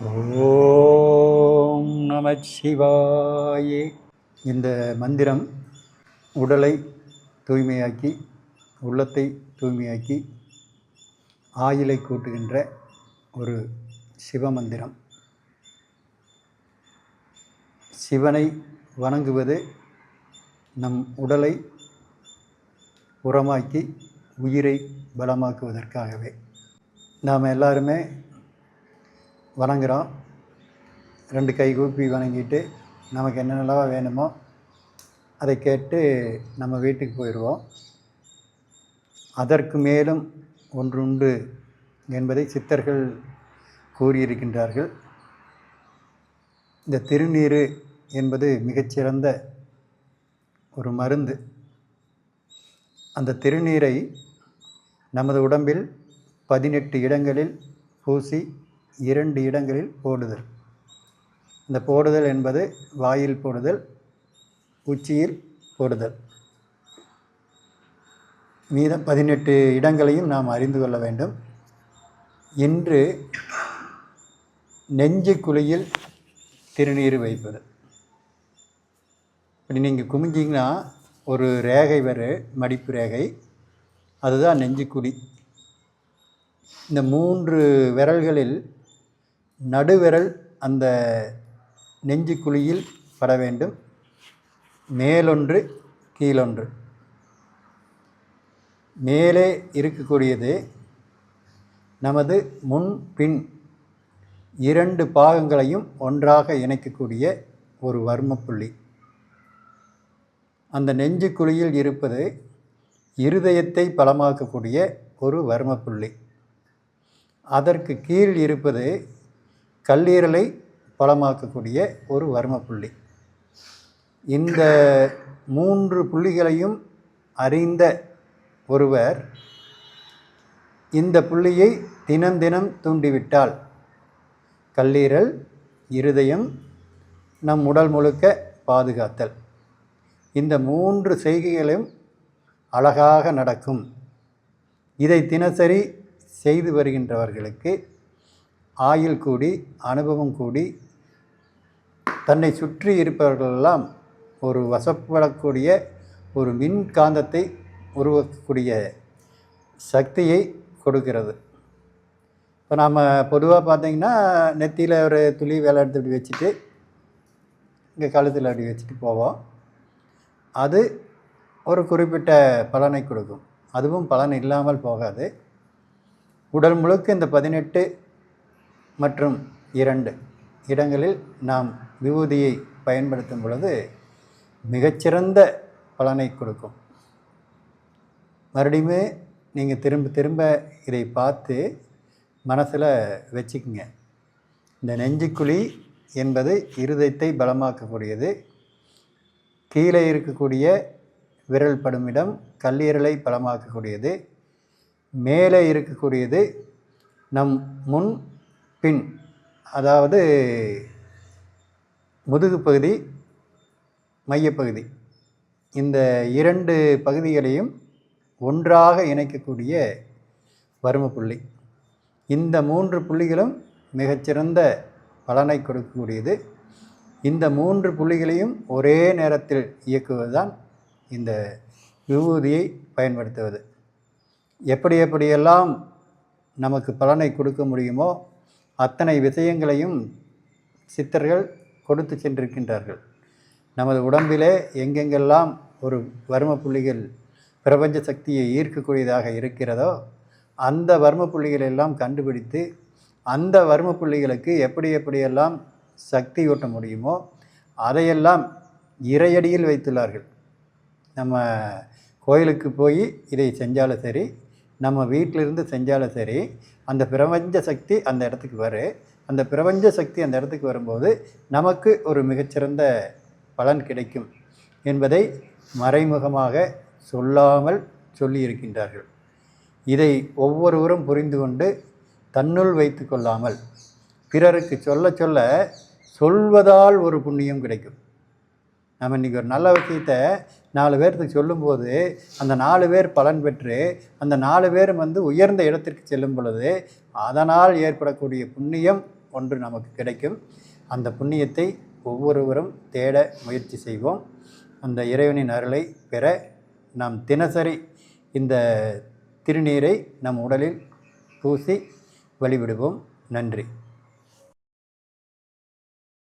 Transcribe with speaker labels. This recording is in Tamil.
Speaker 1: ஓம் நமச்சிவாயே. இந்த மந்திரம் உடலை தூய்மையாக்கி உள்ளத்தை தூய்மையாக்கி ஆயுளை கூட்டுகின்ற ஒரு சிவமந்திரம். சிவனை வணங்குவது நம் உடலை உரமாக்கி உயிரை பலமாக்குவதற்காகவே. நாம் எல்லாருமே வணங்குகிறோம். 2 கை கூப்பி வணங்கிட்டு நமக்கு என்னென்னலாம் வேணுமோ அதை கேட்டு நம்ம வீட்டுக்கு போயிடுவோம். அதற்கு மேலும் ஒன்றுண்டு என்பதை சித்தர்கள் கூறியிருக்கின்றார்கள். இந்த திருநீறு என்பது மிகச்சிறந்த ஒரு மருந்து. அந்த திருநீரை நமது உடம்பில் 18 இடங்களில் பூசி 2 இடங்களில் போடுதல். இந்த போடுதல் என்பது வாயில் போடுதல், உச்சியில் போடுதல். மீதம் 18 இடங்களையும் நாம் அறிந்து கொள்ள வேண்டும். இன்று நெஞ்சு குழியில் திருநீர் வைப்பது. இப்படி நீங்கள் குமிஞ்சிங்கன்னா ஒரு ரேகை வரும், மடிப்பு ரேகை, அதுதான் நெஞ்சு குழி. இந்த 3 விரல்களில் நடுவிரல் அந்த நெஞ்சு குழியில் பட வேண்டும். மேலொன்று கீழொன்று. மேலே இருக்கக்கூடியது நமது முன் பின் 2 பாகங்களையும் ஒன்றாக இணைக்கக்கூடிய ஒரு வர்மப்புள்ளி. அந்த நெஞ்சு குழியில் இருப்பது இருதயத்தை பலமாக்கக்கூடிய ஒரு வர்மப்புள்ளி. அதற்கு கீழ் இருப்பது கல்லீரலை பலமாக்கக்கூடிய ஒரு வர்மப்புள்ளி. இந்த 3 புள்ளிகளையும் அறிந்த ஒருவர் இந்த புள்ளியை தினம் தினம் தூண்டிவிட்டால் கல்லீரல், இருதயம், நம் உடல் முழுக்க பாதுகாத்தல், இந்த 3 செய்கைகளும் அழகாக நடக்கும். இதை தினசரி செய்து வருகின்றவர்களுக்கு ஆயுள் கூடி, அனுபவம் கூடி, தன்னை சுற்றி இருப்பவர்களெல்லாம் ஒரு வசப்படக்கூடிய ஒரு மின்காந்தத்தை உருவாக்கக்கூடிய சக்தியை கொடுக்கிறது. இப்போ நாம் பொதுவாக பார்த்திங்கன்னா நெத்தியில் ஒரு துளி வேலை எடுத்து அப்படி வச்சுட்டு இங்கே கழுத்தில் அப்படி வச்சுட்டு போவோம். அது ஒரு குறிப்பிட்ட பலனை கொடுக்கும். அதுவும் பலன் இல்லாமல் போகாது. உடல் முழுக்க இந்த 18 மற்றும் 2 இடங்களில் நாம் விபூதியை பயன்படுத்தும் பொழுது மிகச்சிறந்த பலனை கொடுக்கும். மறுபடியுமே நீங்கள் திரும்ப திரும்ப இதை பார்த்து மனசில் வச்சுக்குங்க. இந்த நெஞ்சுக்குழி என்பது இருதயத்தை பலமாக்கக்கூடியது. கீழே இருக்கக்கூடிய விரல் படுமிடம் கல்லீரலை பலமாக்கக்கூடியது. மேலே இருக்கக்கூடியது நம் முன் பின், அதாவது முதுகு பகுதி, மையப்பகுதி, இந்த 2 பகுதிகளையும் ஒன்றாக இணைக்கக்கூடிய வர்மப்புள்ளி. இந்த 3 புள்ளிகளும் மிகச்சிறந்த பலனை கொடுக்கக்கூடியது. இந்த 3 புள்ளிகளையும் ஒரே நேரத்தில் இயக்குவது தான் இந்த விபூதியை பயன்படுத்துவது. எப்படியெல்லாம் நமக்கு பலனை கொடுக்க முடியுமோ அத்தனை விஷயங்களையும் சித்தர்கள் கொடுத்து சென்றிருக்கின்றார்கள். நமது உடம்பிலே எங்கெங்கெல்லாம் ஒரு வர்ம புள்ளிகள் பிரபஞ்ச சக்தியை ஈர்க்கக்கூடியதாக இருக்கிறதோ அந்த வர்ம புள்ளிகளெல்லாம் கண்டுபிடித்து அந்த வர்ம புள்ளிகளுக்கு எப்படியெல்லாம் சக்தி ஊட்ட முடியுமோ அதையெல்லாம் இறையடியில் வைத்துள்ளார்கள். நம்ம கோயிலுக்கு போய் இதை செஞ்சாலும் சரி, நம்ம வீட்டிலிருந்து செஞ்சாலும் சரி, அந்த பிரபஞ்ச சக்தி அந்த இடத்துக்கு வரும். அந்த பிரபஞ்ச சக்தி அந்த இடத்துக்கு வரும்போது நமக்கு ஒரு மிகச்சிறந்த பலன் கிடைக்கும் என்பதை மறைமுகமாக சொல்லாமல் சொல்லியிருக்கின்றார்கள். இதை ஒவ்வொருவரும் புரிந்து கொண்டு தன்னுள் வைத்து கொள்ளாமல் பிறருக்கு சொல்ல சொல்வதால் ஒரு புண்ணியம் கிடைக்கும். நம்ம இன்றைக்கி ஒரு நல்ல விஷயத்தை 4 பேர்த்துக்கு சொல்லும்போது அந்த 4 பேர் பலன் பெற்று அந்த 4 பேரும் உயர்ந்த இடத்திற்கு செல்லும் பொழுது அதனால் ஏற்படக்கூடிய புண்ணியம் ஒன்று நமக்கு கிடைக்கும். அந்த புண்ணியத்தை ஒவ்வொருவரும் தேட முயற்சி செய்வோம். அந்த இறைவனின் அருளை பெற நாம் தினசரி இந்த திருநீரை நம் உடலில் பூசி வழிபடுவோம். நன்றி.